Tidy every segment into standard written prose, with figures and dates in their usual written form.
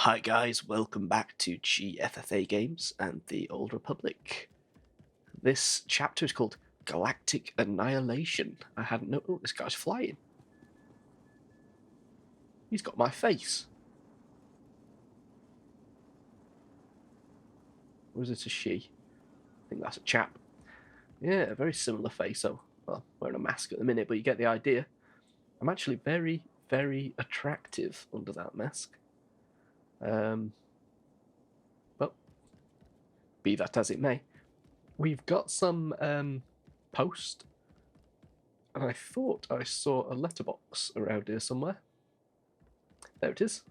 Hi guys, welcome back to GFFA Games and the Old Republic. This chapter is called Galactic Annihilation. I hadn't known. Oh, this guy's flying. He's got my face. Or is it a she? I think that's a chap. Yeah, a very similar face. So, well, wearing a mask at the minute, but you get the idea. I'm actually very, very attractive under that mask. But be that as it may, we've got some post, and I thought I saw a letterbox around here somewhere. There it is.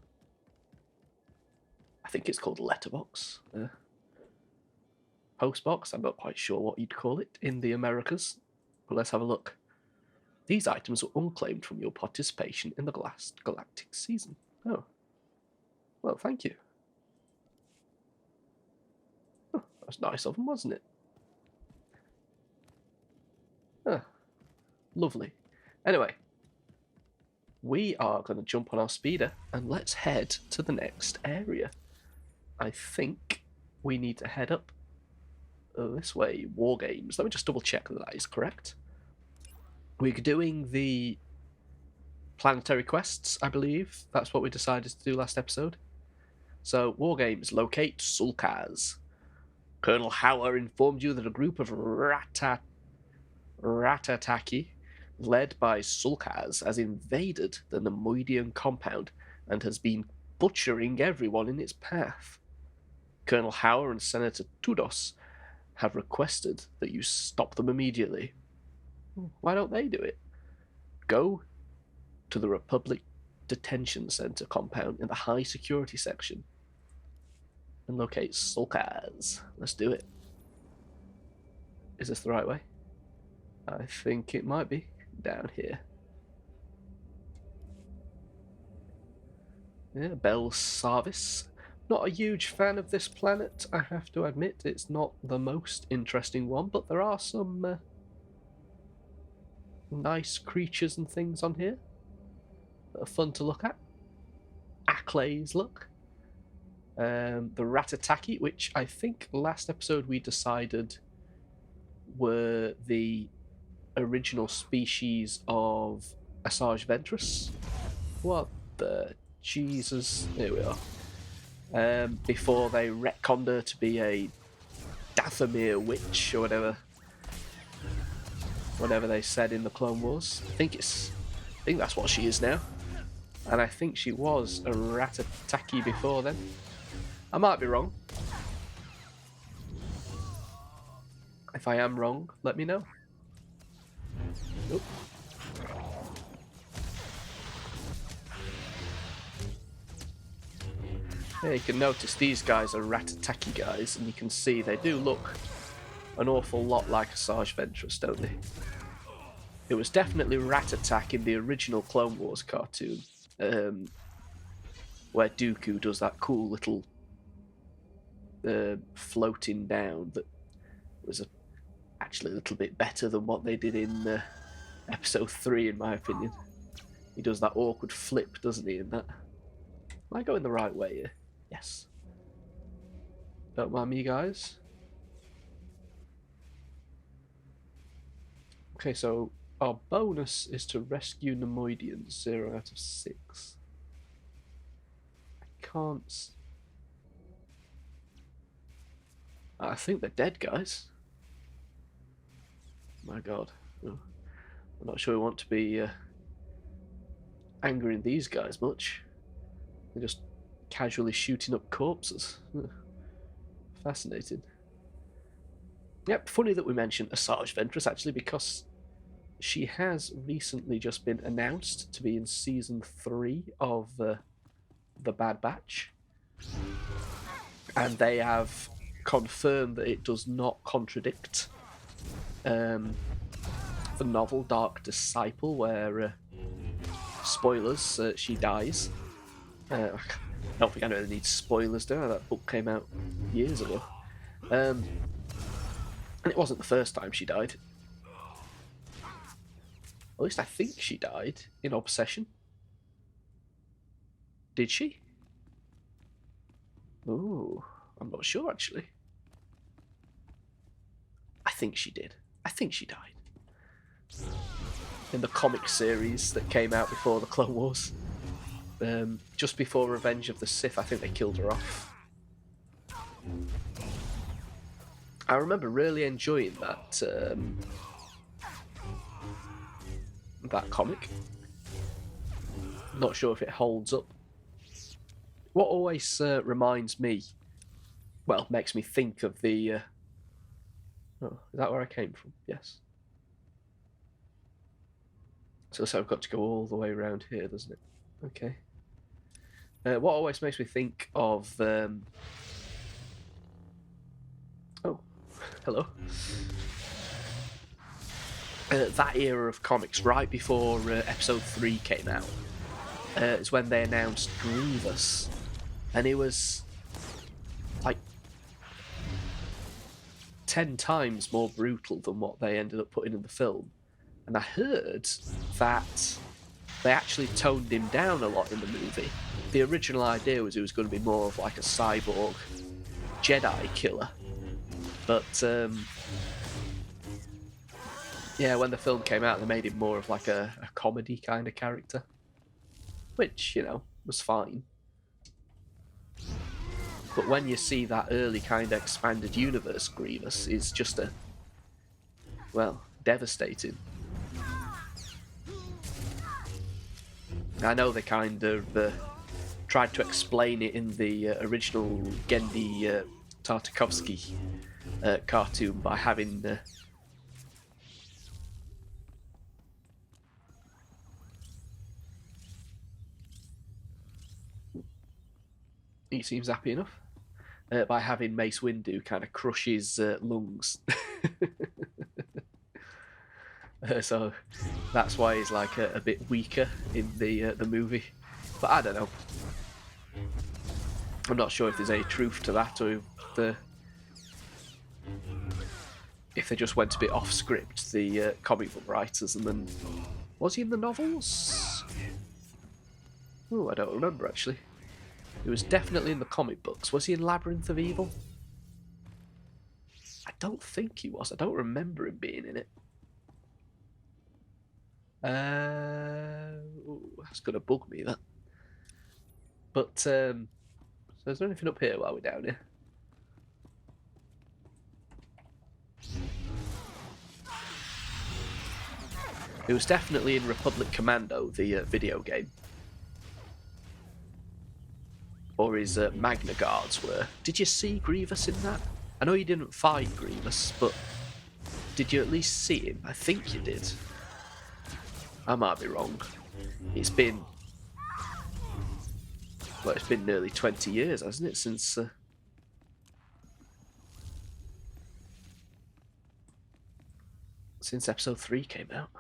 I think it's called a letterbox. Postbox, I'm not quite sure what you'd call it in the Americas, but let's have a look. These items were unclaimed from your participation in the last galactic season. Oh. Well, thank you. Oh, that was nice of them, wasn't it? Oh, lovely. Anyway, we are going to jump on our speeder and let's head to the next area. I think we need to head up this way. War games. Let me just double check that is correct. We're doing the planetary quests, I believe. That's what we decided to do last episode. So, war games. Locate Sulkaz. Colonel Hauer informed you that a group of Ratataki, led by Sulkaz, has invaded the Nemoidian compound and has been butchering everyone in its path. Colonel Hauer and Senator Tudos have requested that you stop them immediately. Why don't they do it? Go to the Republic Detention Center compound in the high security section and locate Sulkaz. Let's do it. Is this the right way? I think it might be. Down here. Yeah, Belsavis. Not a huge fan of this planet, I have to admit. It's not the most interesting one, but there are some nice creatures and things on here that are fun to look at. Ackley's look. The Ratataki, which I think last episode we decided were the original species of Asajj Ventress. What the Jesus? Here we are. Before they retconned her to be a Dathomir witch or whatever they said in the Clone Wars. I think that's what she is now, and I think she was a Ratataki before then. I might be wrong. If I am wrong, let me know. Nope. Yeah, you can notice these guys are Ratataki guys, and you can see they do look an awful lot like Asajj Ventress, don't they? It was definitely Ratatak in the original Clone Wars cartoon, where Dooku does that cool little floating down that was actually a little bit better than what they did in episode 3, in my opinion. He does that awkward flip, doesn't he, in that? Am I going the right way here? Yes. Don't mind me, guys. Okay, so our bonus is to rescue Nemoidians, 0 out of 6. I can't... I think they're dead, guys. My god. Oh. I'm not sure we want to be angering these guys much. They're just casually shooting up corpses. Fascinating. Yep, funny that we mentioned Asajj Ventress, actually, because she has recently just been announced to be in Season 3 of The Bad Batch. And they have confirmed that it does not contradict the novel Dark Disciple, where, spoilers, she dies. I don't think I really need spoilers, do I? That book came out years ago. And it wasn't the first time she died. At least I think she died in Obsession. Did she? Ooh, I'm not sure actually. I think she did. I think she died. In the comic series that came out before the Clone Wars. Just before Revenge of the Sith, I think they killed her off. I remember really enjoying that comic. Not sure if it holds up. What always reminds me, well, makes me think of the... oh, is that where I came from? Yes. So I've got to go all the way around here, doesn't it? Okay. What always makes me think of... oh, hello. That era of comics, right before Episode 3 came out, is when they announced Grievous. And it was like 10 times more brutal than what they ended up putting in the film. And I heard that they actually toned him down a lot in the movie. The original idea was it was going to be more of like a cyborg Jedi killer. But yeah, when the film came out, they made him more of like a comedy kind of character. Which, you know, was fine. But when you see that early kind of expanded universe Grievous, is just a, well, devastating. I know they kind of tried to explain it in the original Genndy Tartakovsky cartoon by having... he seems happy enough. By having Mace Windu kind of crush his lungs. So that's why he's like a bit weaker in the movie. But I don't know. I'm not sure if there's any truth to that, or if they just went a bit off script, the comic book writers, and then... was he in the novels? Oh, I don't remember actually. He was definitely in the comic books. Was he in Labyrinth of Evil? I don't think he was. I don't remember him being in it. That's gonna bug me, that. But so is there anything up here while we're down here? It was definitely in Republic Commando, the video game. Or his Magna Guards were. Did you see Grievous in that? I know you didn't fight Grievous, but did you at least see him? I think you did. I might be wrong. It's been... well, it's been nearly 20 years, hasn't it, since... since Episode 3 came out.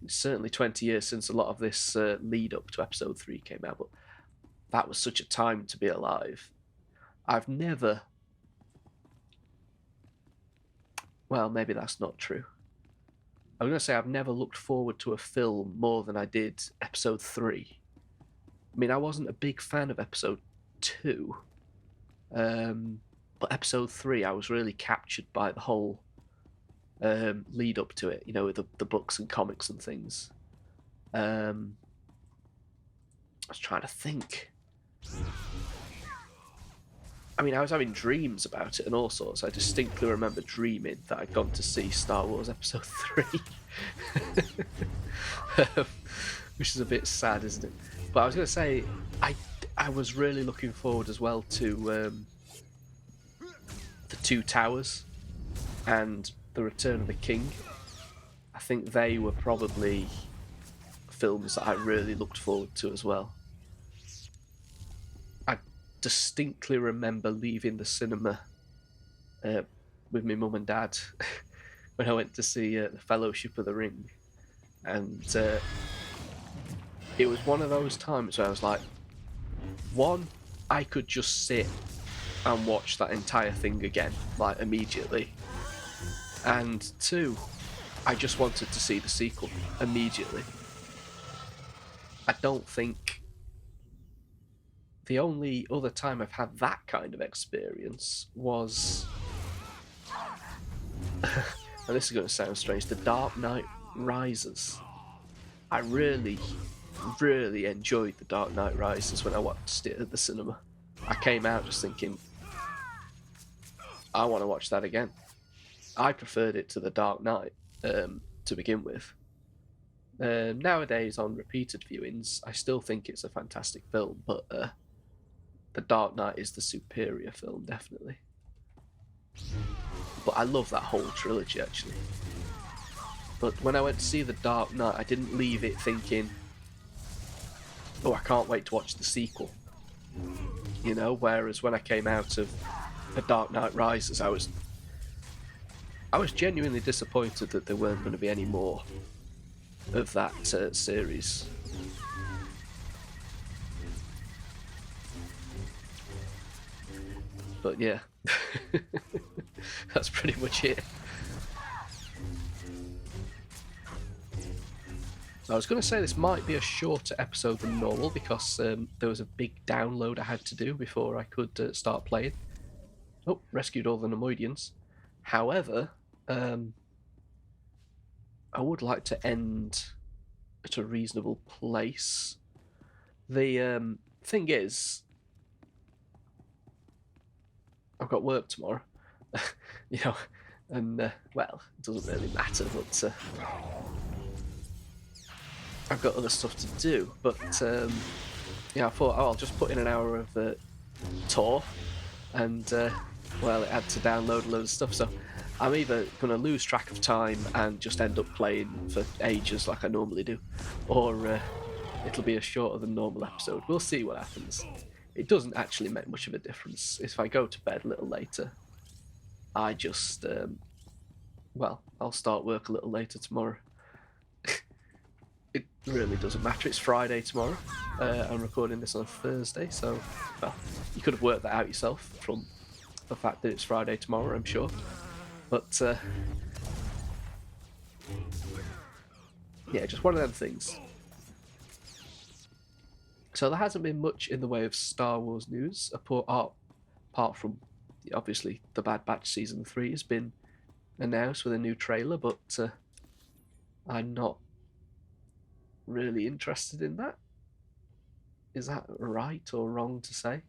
It's certainly 20 years since a lot of this lead up to Episode 3 came out, but that was such a time to be alive. I've never... well, maybe that's not true. I was going to say I've never looked forward to a film more than I did Episode 3. I mean, I wasn't a big fan of Episode 2. But Episode 3, I was really captured by the whole lead up to it, you know, with the books and comics and things. I was trying to think. I mean, I was having dreams about it and all sorts. I distinctly remember dreaming that I'd gone to see Star Wars Episode 3. Which is a bit sad, isn't it? But I was going to say, I was really looking forward as well to The Two Towers and The Return of the King. I think they were probably films that I really looked forward to as well. I distinctly remember leaving the cinema with my mum and dad when I went to see The Fellowship of the Ring, and it was one of those times where I was like, one, I could just sit and watch that entire thing again, like immediately, and two, I just wanted to see the sequel immediately. I don't think the only other time I've had that kind of experience was, and this is going to sound strange, The Dark Knight Rises. I really, really enjoyed The Dark Knight Rises when I watched it at the cinema. I came out just thinking, I want to watch that again. I preferred it to The Dark Knight to begin with. Nowadays, on repeated viewings, I still think it's a fantastic film, but The Dark Knight is the superior film, definitely. But I love that whole trilogy, actually. But when I went to see The Dark Knight, I didn't leave it thinking, oh, I can't wait to watch the sequel. You know, whereas when I came out of The Dark Knight Rises, I was genuinely disappointed that there weren't going to be any more of that series. But yeah, that's pretty much it. I was going to say this might be a shorter episode than normal because there was a big download I had to do before I could start playing. Oh, rescued all the Nemoidians. However, I would like to end at a reasonable place. The thing is, I've got work tomorrow, you know, and well, it doesn't really matter, but I've got other stuff to do. But yeah, I thought, oh, I'll just put in an hour of tour, and well, it had to download a load of stuff, so I'm either going to lose track of time and just end up playing for ages like I normally do, or it'll be a shorter than normal episode. We'll see what happens. It doesn't actually make much of a difference. If I go to bed a little later, I just, well, I'll start work a little later tomorrow. It really doesn't matter. It's Friday tomorrow. I'm recording this on Thursday, so, well, you could have worked that out yourself from the fact that it's Friday tomorrow, I'm sure. But, yeah, just one of them things. So there hasn't been much in the way of Star Wars news, apart from, obviously, The Bad Batch Season 3 has been announced with a new trailer, but I'm not really interested in that. Is that right or wrong to say?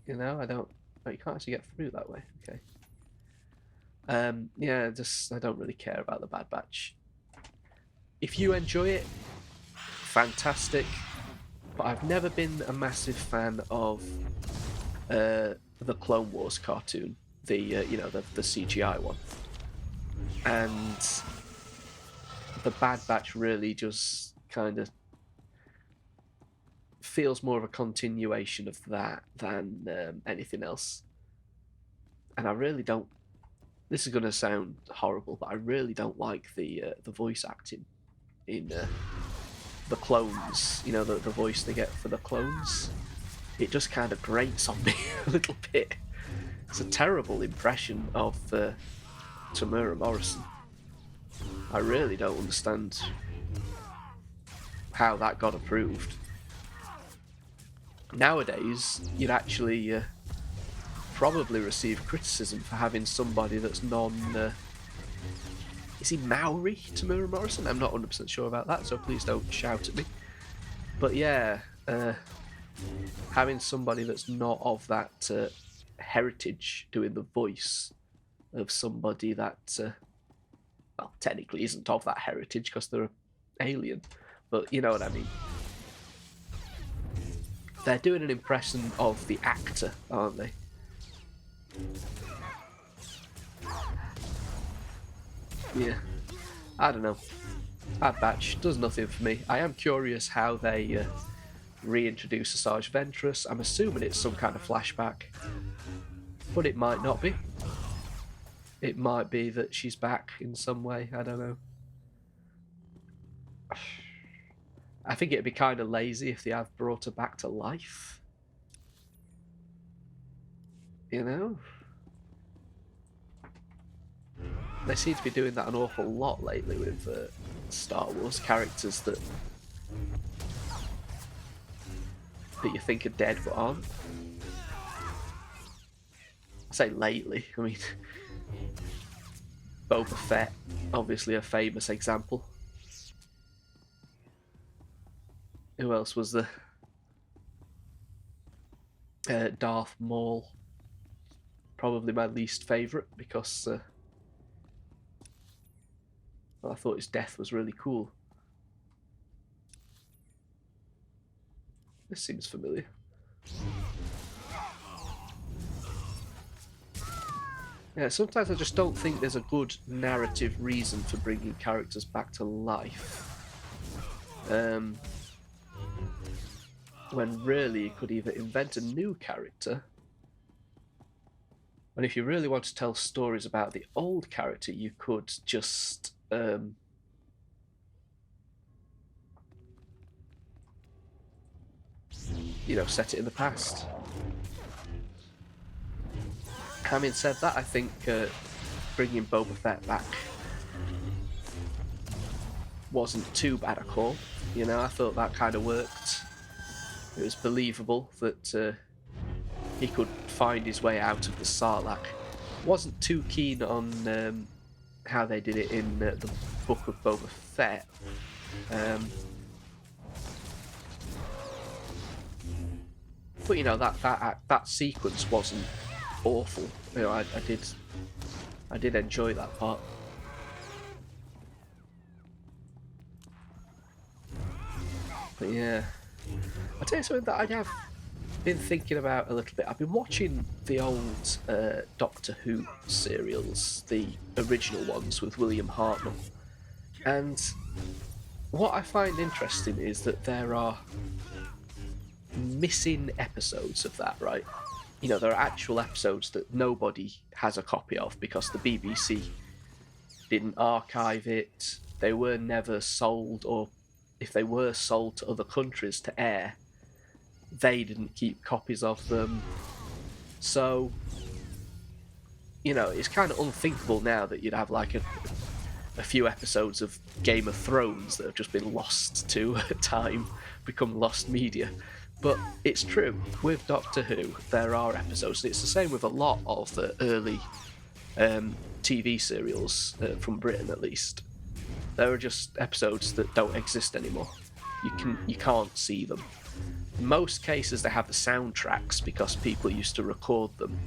You know, I don't... Oh, you can't actually get through that way. Okay. Yeah, just I don't really care about The Bad Batch. If you enjoy it, fantastic. But I've never been a massive fan of the Clone Wars cartoon, the you know, the CGI one, and The Bad Batch really just kind of feels more of a continuation of that than anything else. And I really don't. This is going to sound horrible, but I really don't like the voice acting in the clones. You know, the voice they get for the clones. It just kind of grates on me a little bit. It's a terrible impression of Tamura Morrison. I really don't understand how that got approved. Nowadays, you'd actually probably receive criticism for having somebody that's is he Maori, Tamura Morrison? I'm not 100% sure about that, so please don't shout at me. But yeah, having somebody that's not of that heritage doing the voice of somebody that, well, technically isn't of that heritage because they're an alien, but you know what I mean. They're doing an impression of the actor, aren't they? Yeah, I don't know. Bad Batch does nothing for me. I am curious how they reintroduce Asajj Ventress. I'm assuming it's some kind of flashback, but it might not be. It might be that she's back in some way. I don't know. I think it'd be kind of lazy if they have brought her back to life. You know? They seem to be doing that an awful lot lately with Star Wars characters that that you think are dead but aren't. I say lately, I mean, Boba Fett, obviously a famous example. Who else was there? Darth Maul. Probably my least favourite because I thought his death was really cool. This seems familiar. Yeah, sometimes I just don't think there's a good narrative reason for bringing characters back to life. When really you could either invent a new character, and if you really want to tell stories about the old character, you could just set it in the past. Having said that, I think bringing Boba Fett back wasn't too bad a call. I thought that kind of worked. It was believable that he could find his way out of the Sarlacc. Wasn't too keen on how they did it in the Book of Boba Fett. But that sequence wasn't awful. I did enjoy that part. But yeah, I'll tell you something that I have been thinking about a little bit. I've been watching the old Doctor Who serials, the original ones with William Hartnell, and what I find interesting is that there are missing episodes of that, right? There are actual episodes that nobody has a copy of because the BBC didn't archive it. They were never sold, or if they were sold to other countries to air, they didn't keep copies of them. So, it's kind of unthinkable now that you'd have like a few episodes of Game of Thrones that have just been lost to time, become lost media. But it's true, with Doctor Who, there are episodes. It's the same with a lot of the early TV serials, from Britain at least. There are just episodes that don't exist anymore. You can't see them. In most cases, they have the soundtracks because people used to record them.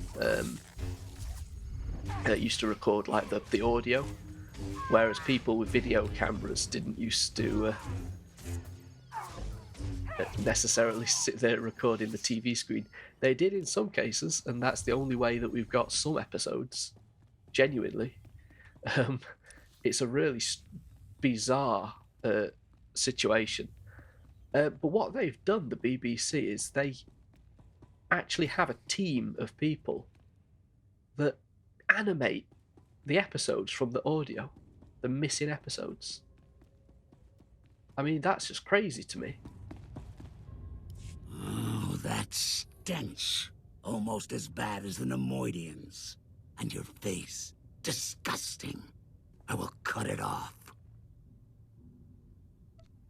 Used to record like the audio, whereas people with video cameras didn't used to necessarily sit there recording the TV screen. They did in some cases, and that's the only way that we've got some episodes. Genuinely, it's a really bizarre situation. But what they've done, the BBC, is they actually have a team of people that animate the episodes from the audio, the missing episodes. I mean, that's just crazy to me. Oh, that stench. Almost as bad as the Nemoidians. And your face. Disgusting. I will cut it off.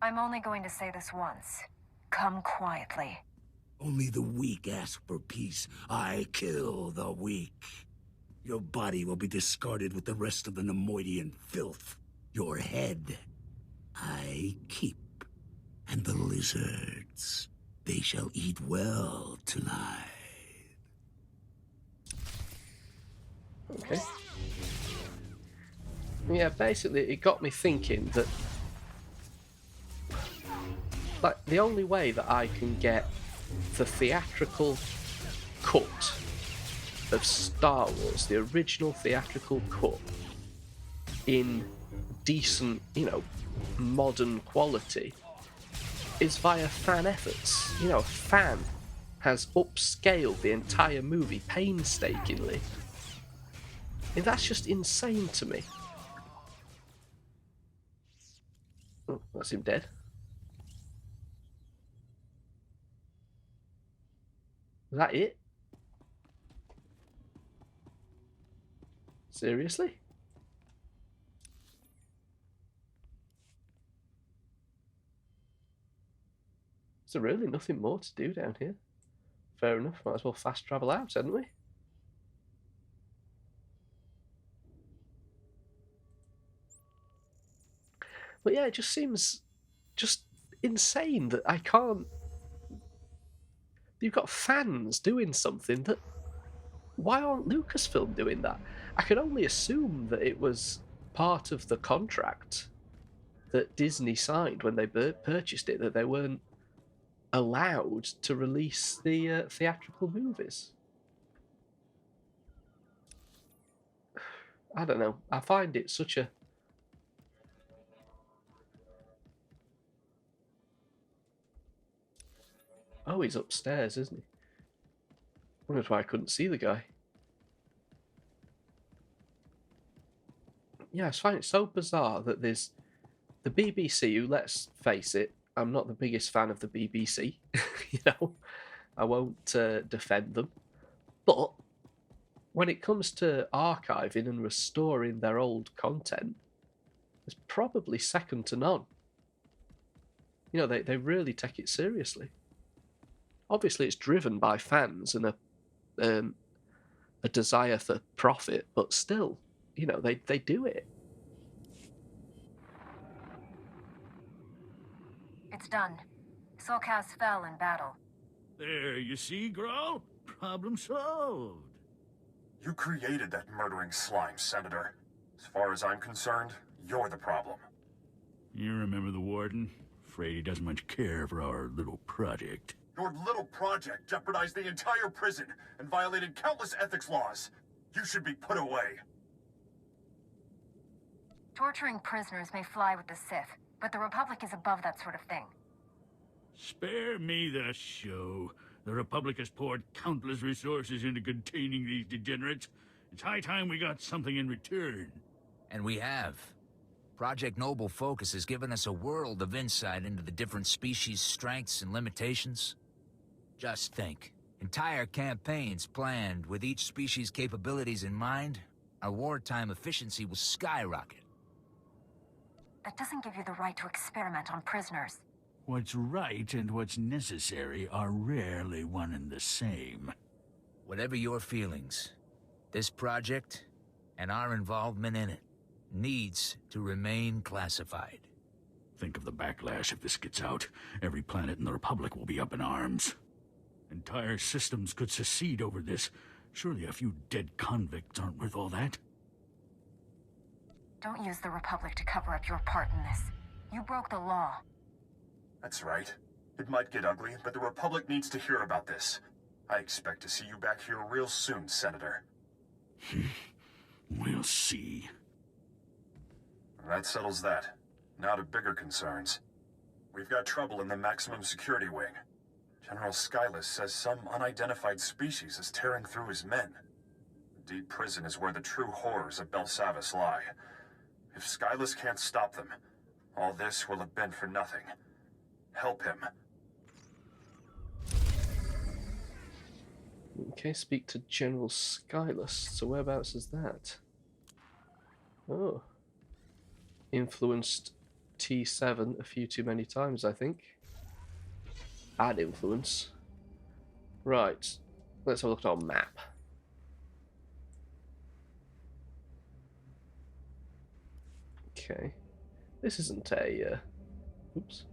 I'm only going to say this once. Come quietly. Only the weak ask for peace. I kill the weak. Your body will be discarded with the rest of the Nemoidian filth. Your head, I keep. And the lizards, they shall eat well tonight. Okay. Yeah, basically it got me thinking that like the only way that I can get the theatrical cut of Star Wars, the original theatrical cut, in decent, modern quality, is via fan efforts. A fan has upscaled the entire movie painstakingly. And that's just insane to me. Oh, that's him dead. Is that it? Seriously? There's really nothing more to do down here. Fair enough, might as well fast travel out, hadn't we? But yeah, it just seems just insane that I can't. You've got fans doing something that. Why aren't Lucasfilm doing that? I can only assume that it was part of the contract that Disney signed when they purchased it, that they weren't allowed to release the theatrical movies. I don't know. I find it such a. Oh, he's upstairs, isn't he? Wondered why I couldn't see the guy. Yeah, I find it so bizarre that there's the BBC, who, let's face it, I'm not the biggest fan of the BBC. You know, I won't defend them. But when it comes to archiving and restoring their old content, it's probably second to none. You know, they really take it seriously. Obviously, it's driven by fans and a desire for profit, but still, you know, they do it. It's done. Soulcast fell in battle. There, you see, Growl? Problem solved. You created that murdering slime, Senator. As far as I'm concerned, you're the problem. You remember the warden? Afraid he doesn't much care for our little project. Your little project jeopardized the entire prison and violated countless ethics laws. You should be put away. Torturing prisoners may fly with the Sith, but the Republic is above that sort of thing. Spare me the show. The Republic has poured countless resources into containing these degenerates. It's high time we got something in return. And we have. Project Noble Focus has given us a world of insight into the different species' strengths and limitations. Just think. Entire campaigns planned with each species' capabilities in mind, our wartime efficiency will skyrocket. That doesn't give you the right to experiment on prisoners. What's right and what's necessary are rarely one and the same. Whatever your feelings, this project, and our involvement in it, needs to remain classified. Think of the backlash if this gets out. Every planet in the Republic will be up in arms. Entire systems could secede over this. Surely a few dead convicts aren't worth all that. Don't use the Republic to cover up your part in this. You broke the law. That's right. It might get ugly, but the Republic needs to hear about this. I expect to see you back here real soon, Senator. We'll see. That settles that. Now to bigger concerns. We've got trouble in the maximum security wing. General Skylus says some unidentified species is tearing through his men. The deep prison is where the true horrors of Belsavis lie. If Skylus can't stop them, all this will have been for nothing. Help him. Okay, speak to General Skylus. So whereabouts is that? Oh. Influenced T7 a few too many times, I think. Bad influence. Right. Let's have a look at our map. Okay. This isn't a... oops.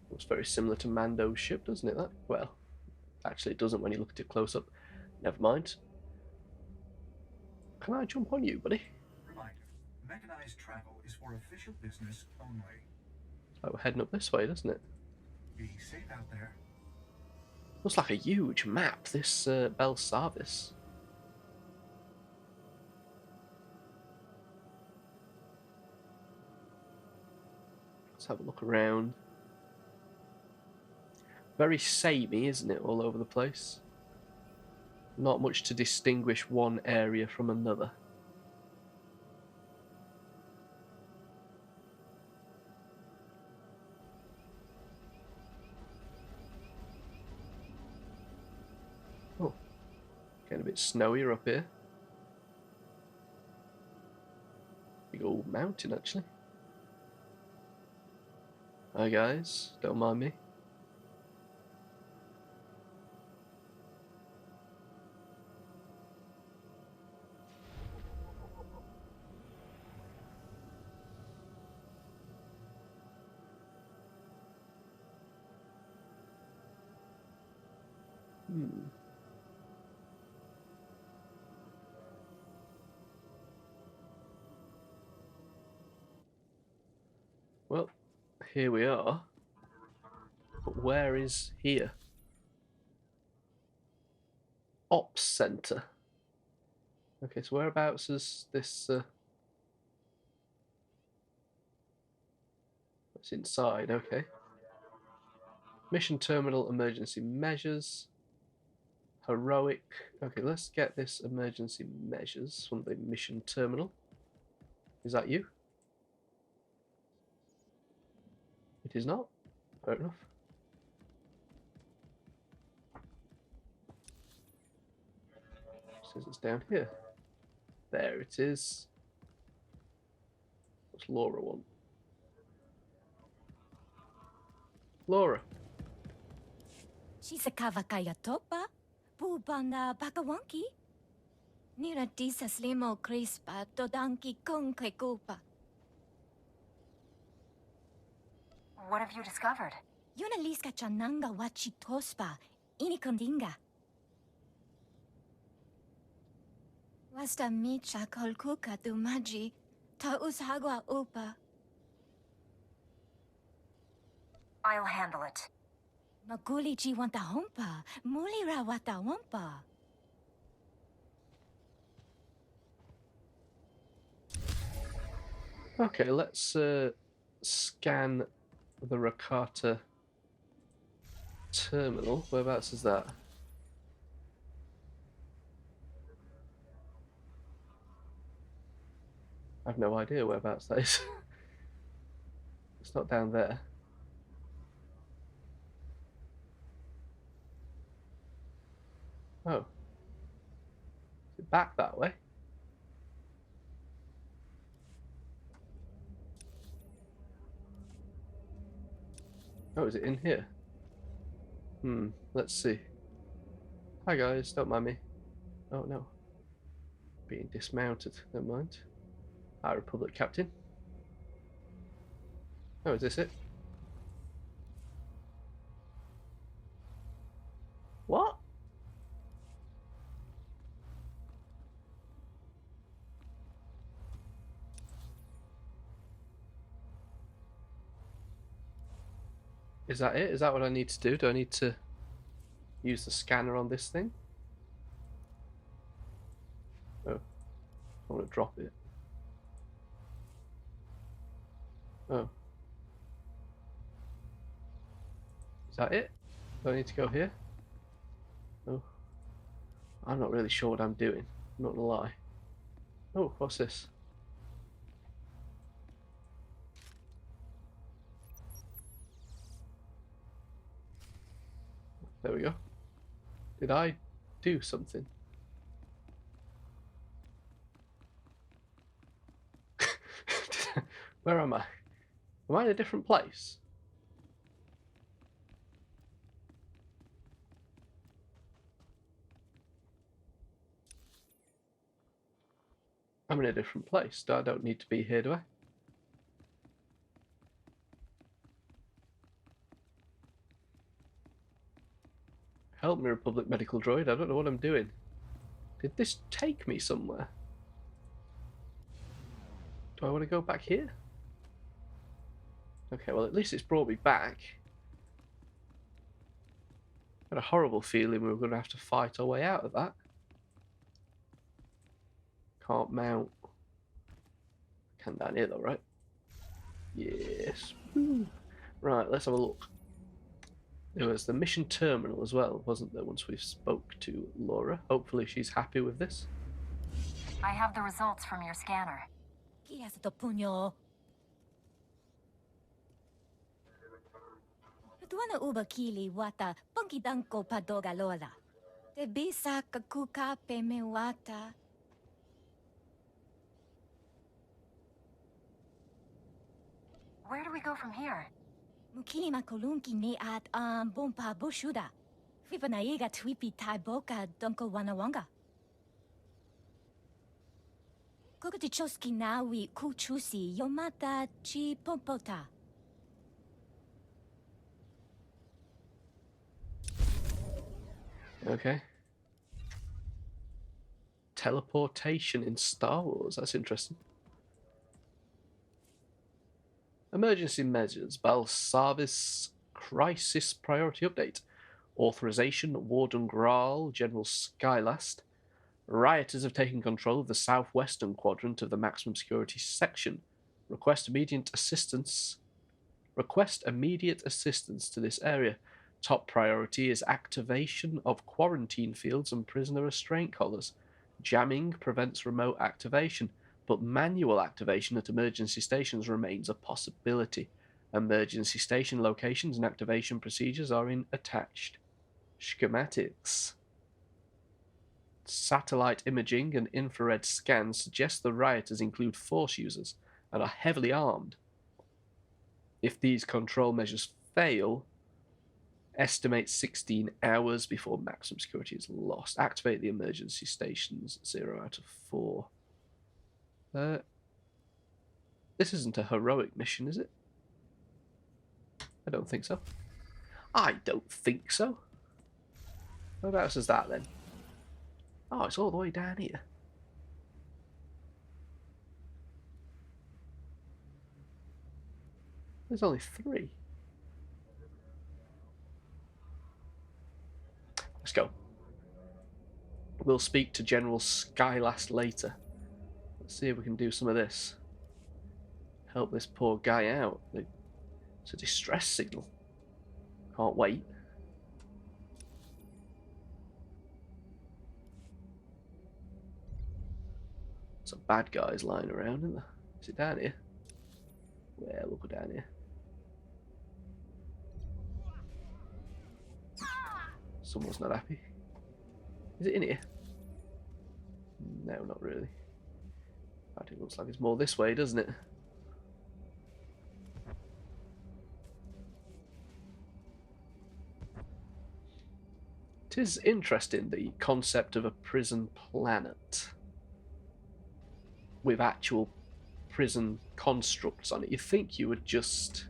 Looks very similar to Mando's ship, doesn't it? That well, actually it doesn't when you look at it close up. Never mind. Can I jump on you, buddy? Reminder, mechanized travel is for official business only. Oh, we're heading up this way, doesn't it? Be safe out there. Looks like a huge map, this Belsavis. Let's have a look around. Very samey, isn't it, all over the place? Not much to distinguish one area from another. Oh, getting a bit snowier up here. Big old mountain, actually. Hi guys, don't mind me. Hmm. Well, here we are. But where is here? Ops Center. Okay, so whereabouts is this? It's inside, okay. Mission terminal emergency measures. Heroic. Okay, let's get this emergency measures from the mission terminal. Is that you? It is not. Fair enough. Says it's down here. There it is. What's Laura want? Laura. Shizakawa kaya topa, pubanda bakawanki. Nira disas limo crispa, dodanki con culpa. What have you discovered? Yuna liska chananga wachi tospa, inikondinga. Wasta micha kolkuka dumaji, ta ushagwa upa. I'll handle it. Maguli ji wanta hompa, mulira wata wampa. Okay, let's scan the Rakata terminal. Whereabouts is that? I have no idea whereabouts that is. It's not down there. Oh. Is it back that way? Oh, is it in here? Let's see. Hi guys, don't mind me. Oh no. Being dismounted, never mind. Hi Republic Captain. Oh, is this it? What? Is that it? Is that what I need to do? Do I need to use the scanner on this thing? Oh, I want to drop it. Oh. Is that it? Do I need to go here? Oh. I'm not really sure what I'm doing. I'm not gonna lie. Oh, what's this? There we go. Did I do something? Where am I? Am I in a different place? I'm in a different place. I don't need to be here, do I? Help me, Republic Medical Droid. I don't know what I'm doing. Did this take me somewhere? Do I want to go back here? Okay, well, at least it's brought me back. I had a horrible feeling we were going to have to fight our way out of that. Can't mount. Can down here though, right? Yes. Woo. Right, let's have a look. There was the mission terminal as well, wasn't there, once we spoke to Laura. Hopefully she's happy with this. I have the results from your scanner. Kiras to punyo. Tuana uba kili wata, punkidanko padoga lola. Te bisa kakuka peme wata. Where do we go from here? Mukini makolunki ne at bompa bushuda. Fipanaiga twipi tai boka donko wanawanga. Kokatichoski nawi kuchusi yomata chi pompota. Okay. Teleportation in Star Wars. That's interesting. Emergency measures. Belsavis crisis priority update. Authorization. Warden Graal. General Skylast. Rioters have taken control of the southwestern quadrant of the maximum security section. Request immediate assistance to this area. Top priority is activation of quarantine fields and prisoner restraint collars. Jamming prevents remote activation, but manual activation at emergency stations remains a possibility. Emergency station locations and activation procedures are in attached schematics. Satellite imaging and infrared scans suggest the rioters include force users and are heavily armed. If these control measures fail, estimate 16 hours before maximum security is lost. Activate the emergency stations, 0 out of 4. This isn't a heroic mission, is it? I don't think so. I don't think so. Whereabouts is that then? Oh, it's all the way down here. There's only 3. Let's go. We'll speak to General Skylast later. Let's see if we can do some of this. Help this poor guy out. It's a distress signal. Can't wait. Some bad guys lying around, isn't there? Is it down here? Well, we'll go down here. Someone's not happy. Is it in here? No, not really. It looks like it's more this way, doesn't it? It is interesting, the concept of a prison planet with actual prison constructs on it. You'd think you would just,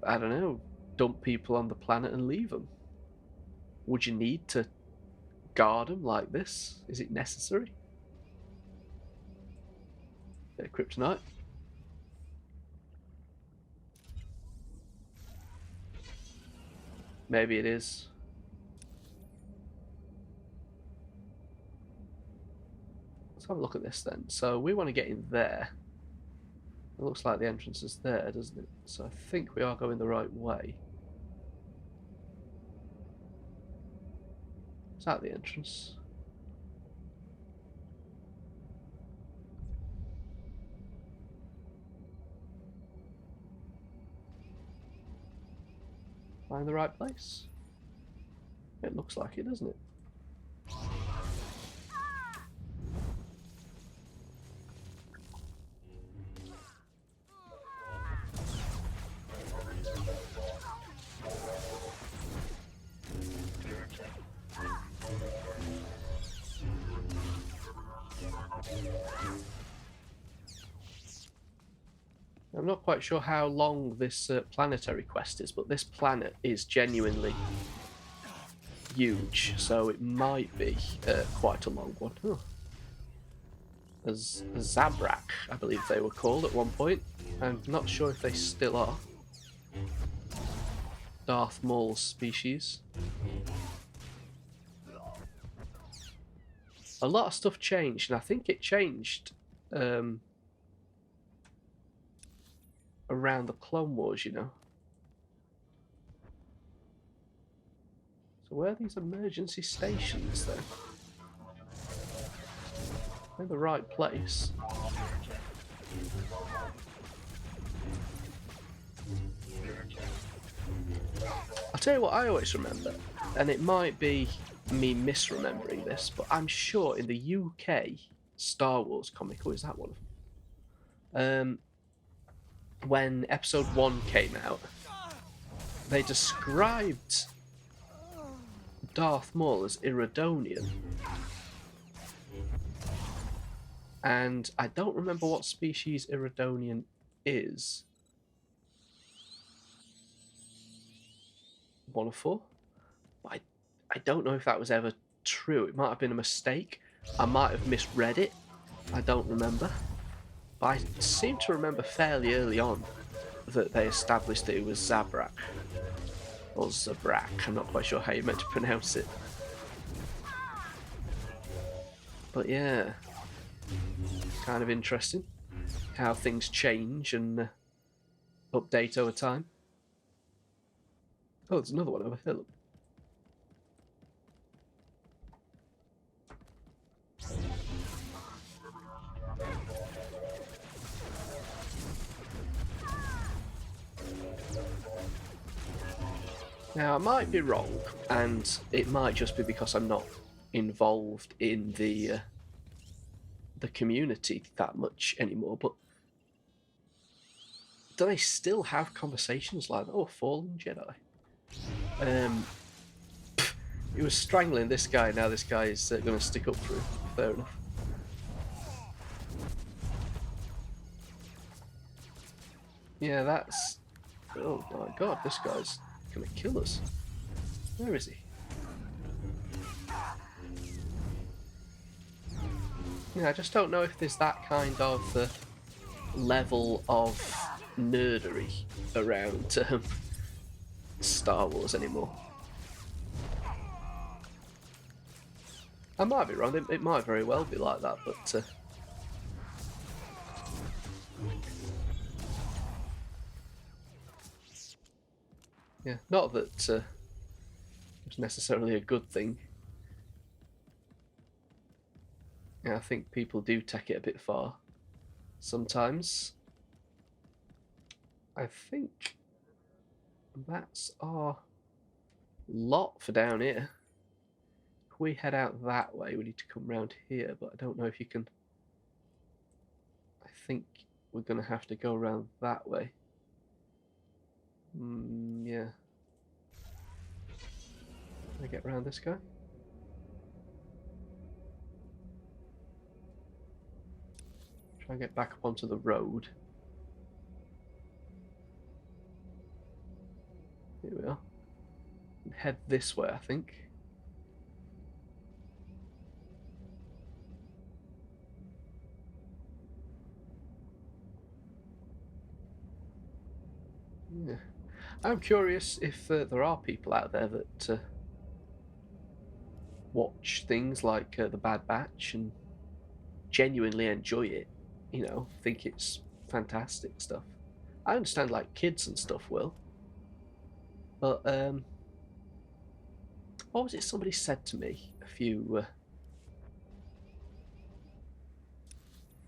I don't know, dump people on the planet and leave them. Would you need to guard them like this? Is it necessary? Bit of kryptonite. Maybe it is. Let's have a look at this then. So we want to get in there. It looks like the entrance is there, doesn't it? So I think we are going the right way. Is that the entrance? Am I in the right place? It looks like it, doesn't it? I'm not quite sure how long this planetary quest is, but this planet is genuinely huge, so it might be quite a long one. Oh. As Zabrak, I believe they were called at one point. I'm not sure if they still are. Darth Maul's species. A lot of stuff changed, and I think it changed around the Clone Wars, you know. So where are these emergency stations then? They're in the right place. I'll tell you what I always remember, and it might be me misremembering this, but I'm sure in the UK Star Wars comic, or is that one of them? When episode 1 came out, they described Darth Maul as Iridonian. And I don't remember what species Iridonian is. one of four. But I don't know if that was ever true. It might have been a mistake. I might have misread it. I don't remember. But I seem to remember fairly early on that they established that it was Zabrak. Or Zabrak. I'm not quite sure how you're meant to pronounce it. But yeah. Kind of interesting how things change and update over time. Oh, there's another one over here. Look. Now, I might be wrong, and it might just be because I'm not involved in the community that much anymore, but do they still have conversations like that? Oh, Fallen Jedi. He was strangling this guy, now this guy is going to stick up for him. Fair enough. Yeah, that's... Oh my god, this guy's going to kill us. Where is he? Yeah, I just don't know if there's that kind of level of nerdery around Star Wars anymore. I might be wrong, it might very well be like that, but... yeah, not that it's necessarily a good thing. Yeah, I think people do take it a bit far sometimes. I think that's our lot for down here. If we head out that way, we need to come round here, but I don't know if you can... I think we're going to have to go around that way. Yeah. Can I get around this guy? Try and get back up onto the road. Here we are. And head this way, I think. Yeah. I'm curious if there are people out there that watch things like The Bad Batch and genuinely enjoy it, you know, think it's fantastic stuff. I understand like kids and stuff will, but what was it somebody said to me a few...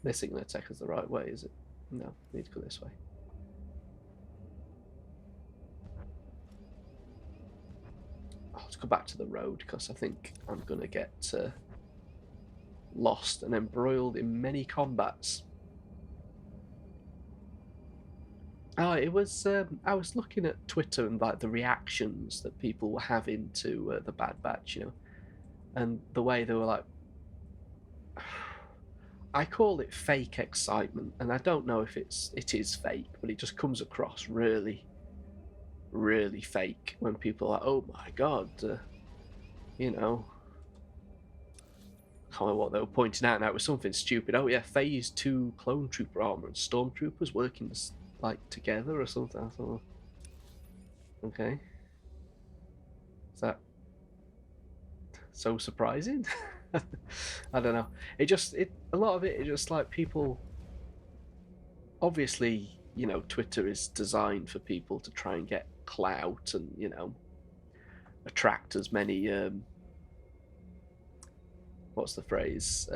This isn't going to take us the right way, is it? No, we need to go this way. Let's go back to the road, because I think I'm going to get lost and embroiled in many combats. Oh, it was... I was looking at Twitter and like the reactions that people were having to The Bad Batch, you know, and the way they were like... I call it fake excitement, and I don't know if it is fake, but it just comes across really, really fake when people are like, oh my god, you know, I can't remember what they were pointing out now. It was something stupid. Oh yeah, Phase 2 clone trooper armor and stormtroopers working like together or something. I thought, okay, is that so surprising? I don't know. A lot of it is just like people. Obviously, you know, Twitter is designed for people to try and get clout and, you know, attract as many what's the phrase,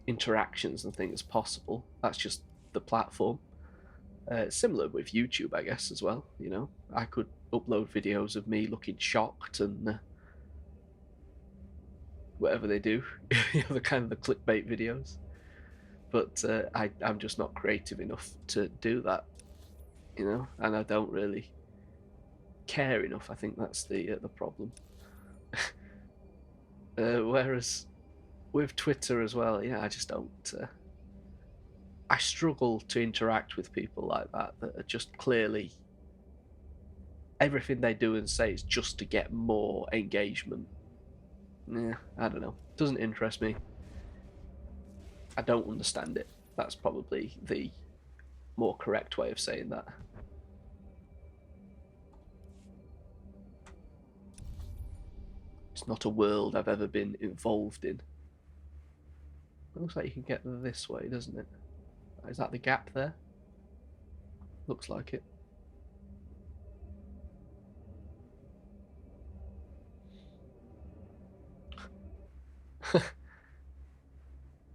interactions and things as possible. That's just the platform. Similar with YouTube, I guess, as well. You know, I could upload videos of me looking shocked and whatever they do, you know, the kind of the clickbait videos. But I'm just not creative enough to do that, you know, and I don't really care enough. I think that's the problem. Whereas with Twitter as well, yeah, I just don't. I struggle to interact with people like that are just clearly everything they do and say is just to get more engagement. Yeah, I don't know. Doesn't interest me. I don't understand it. That's probably the more correct way of saying that. It's not a world I've ever been involved in. It looks like you can get this way, doesn't it? Is that the gap there? Looks like it.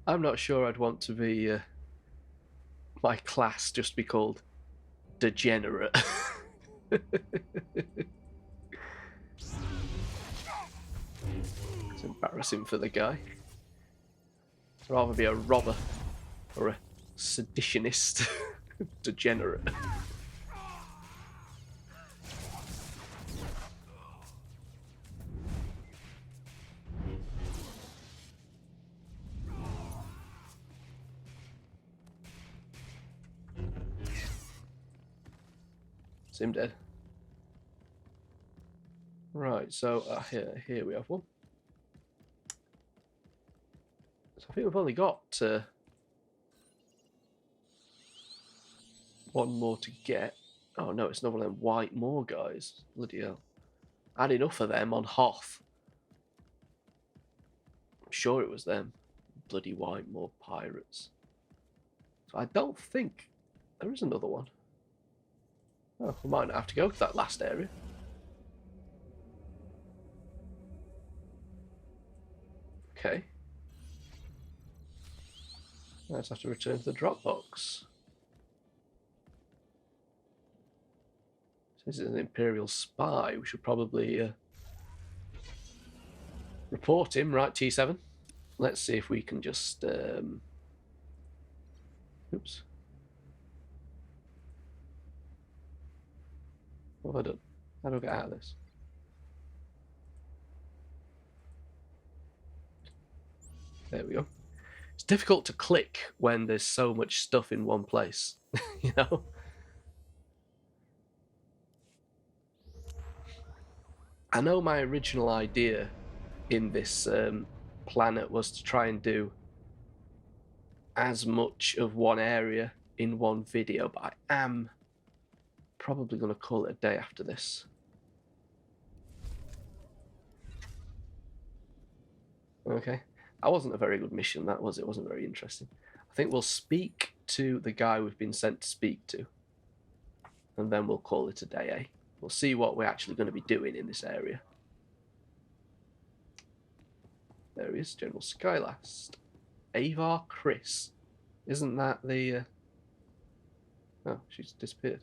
I'm not sure I'd want to be my class just be called degenerate. It's embarrassing for the guy. I'd rather be a robber or a seditionist. Degenerate. Seem dead. Right, so here we have one. So I think we've only got one more to get. Oh no, it's not one of them white moor guys. Bloody hell. I had enough of them on Hoth. I'm sure it was them. Bloody white moor pirates. So I don't think there is another one. Oh, we might not have to go to that last area. Okay. Let's have to return to the Dropbox. This is an Imperial spy. We should probably report him, right, T7? Let's see if we can just... Oops. What have I done? How do I get out of this? There we go. It's difficult to click when there's so much stuff in one place, you know? I know my original idea in this planet was to try and do as much of one area in one video, but I am probably going to call it a day after this. Okay. That wasn't a very good mission, that was. It wasn't very interesting. I think we'll speak to the guy we've been sent to speak to, and then we'll call it a day, eh? We'll see what we're actually going to be doing in this area. There he is, General Skylast. Avar Chris. Isn't that the... Oh, she's disappeared.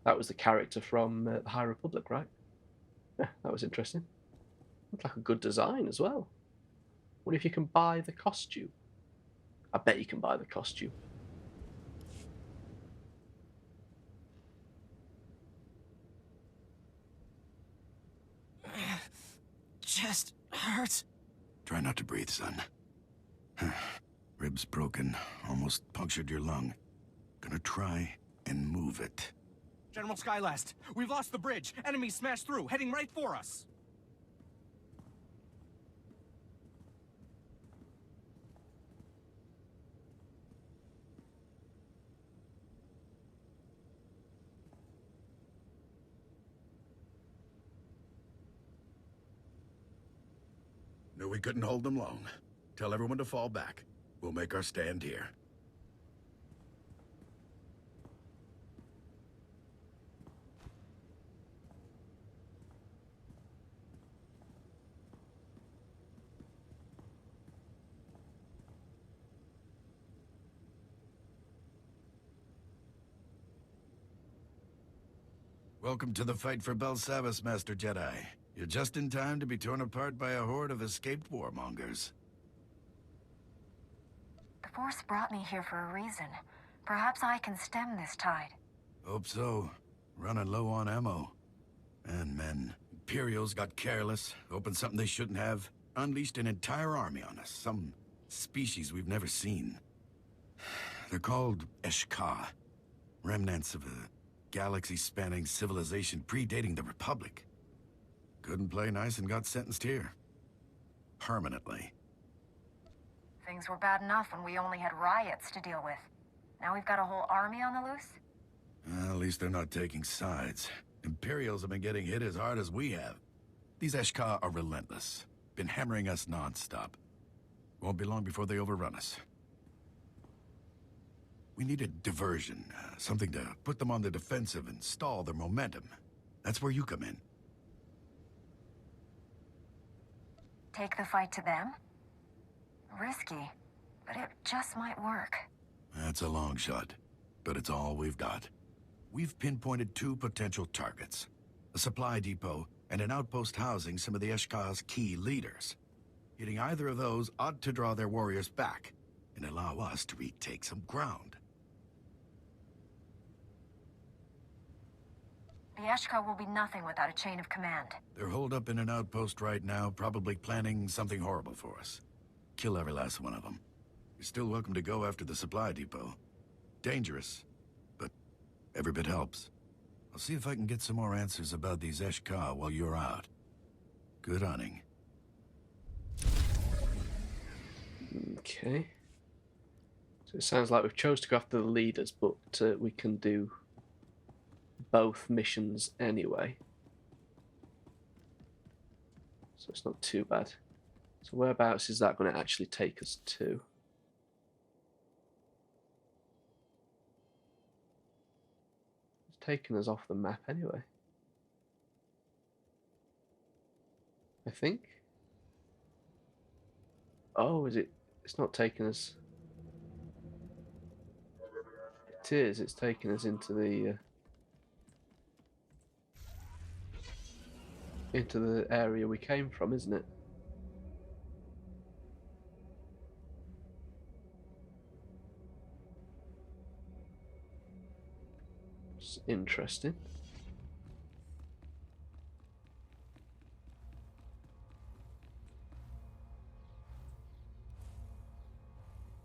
That was the character from the High Republic, right? Yeah, that was interesting. Looked like a good design as well. What if you can buy the costume? I bet you can buy the costume. Chest hurts. Try not to breathe, son. Ribs broken. Almost punctured your lung. Gonna try and move it. General Skylast, we've lost the bridge. Enemies smashed through, heading right for us. Knew we couldn't hold them long. Tell everyone to fall back. We'll make our stand here. Welcome to the fight for Belsavis, Master Jedi. You're just in time to be torn apart by a horde of escaped warmongers. The Force brought me here for a reason. Perhaps I can stem this tide. Hope so. Running low on ammo. And men. Imperials got careless, opened something they shouldn't have, unleashed an entire army on us. Some species we've never seen. They're called Eshka. Remnants of a galaxy-spanning civilization predating the Republic. Couldn't play nice and got sentenced here. Permanently. Things were bad enough when we only had riots to deal with. Now we've got a whole army on the loose? At least they're not taking sides. Imperials have been getting hit as hard as we have. These Eshka are relentless. Been hammering us non-stop. Won't be long before they overrun us. We need a diversion, something to put them on the defensive and stall their momentum. That's where you come in. Take the fight to them? Risky, but it just might work. That's a long shot, but it's all we've got. We've pinpointed 2 potential targets. A supply depot and an outpost housing some of the Eshka's key leaders. Hitting either of those ought to draw their warriors back and allow us to retake some ground. The Eshka will be nothing without a chain of command. They're holed up in an outpost right now, probably planning something horrible for us. Kill every last one of them. You're still welcome to go after the supply depot. Dangerous, but every bit helps. I'll see if I can get some more answers about these Eshka while you're out. Good hunting. Okay. So it sounds like we've chose to go after the leaders, but we can do both missions anyway. So it's not too bad. So whereabouts is that going to actually take us to? It's taken us off the map anyway. I think. Oh, is it? It's not taking us. It is. It's taking us into the area we came from, isn't it? It's interesting.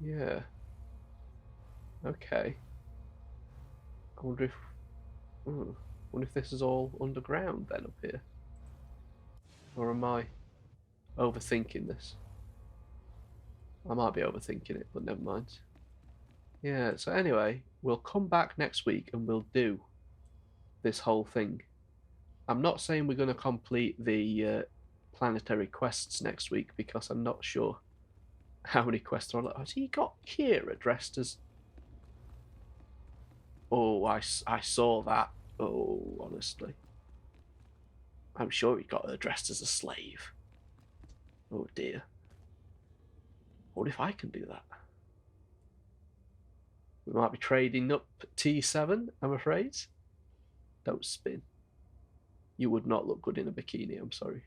Yeah. Okay. I wonder if. Wonder if this is all underground then up here. Or am I overthinking this? I might be overthinking it, but never mind. Yeah, so anyway, we'll come back next week and we'll do this whole thing. I'm not saying we're going to complete the planetary quests next week because I'm not sure how many quests are on. Has he got Kira dressed as... Oh, I saw that. Oh, honestly. I'm sure he got her dressed as a slave. Oh dear. What if I can do that? We might be trading up T7, I'm afraid. Don't spin. You would not look good in a bikini, I'm sorry.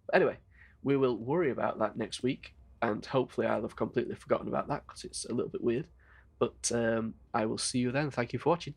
But anyway, we will worry about that next week, and hopefully I'll have completely forgotten about that because it's a little bit weird. But I will see you then. Thank you for watching.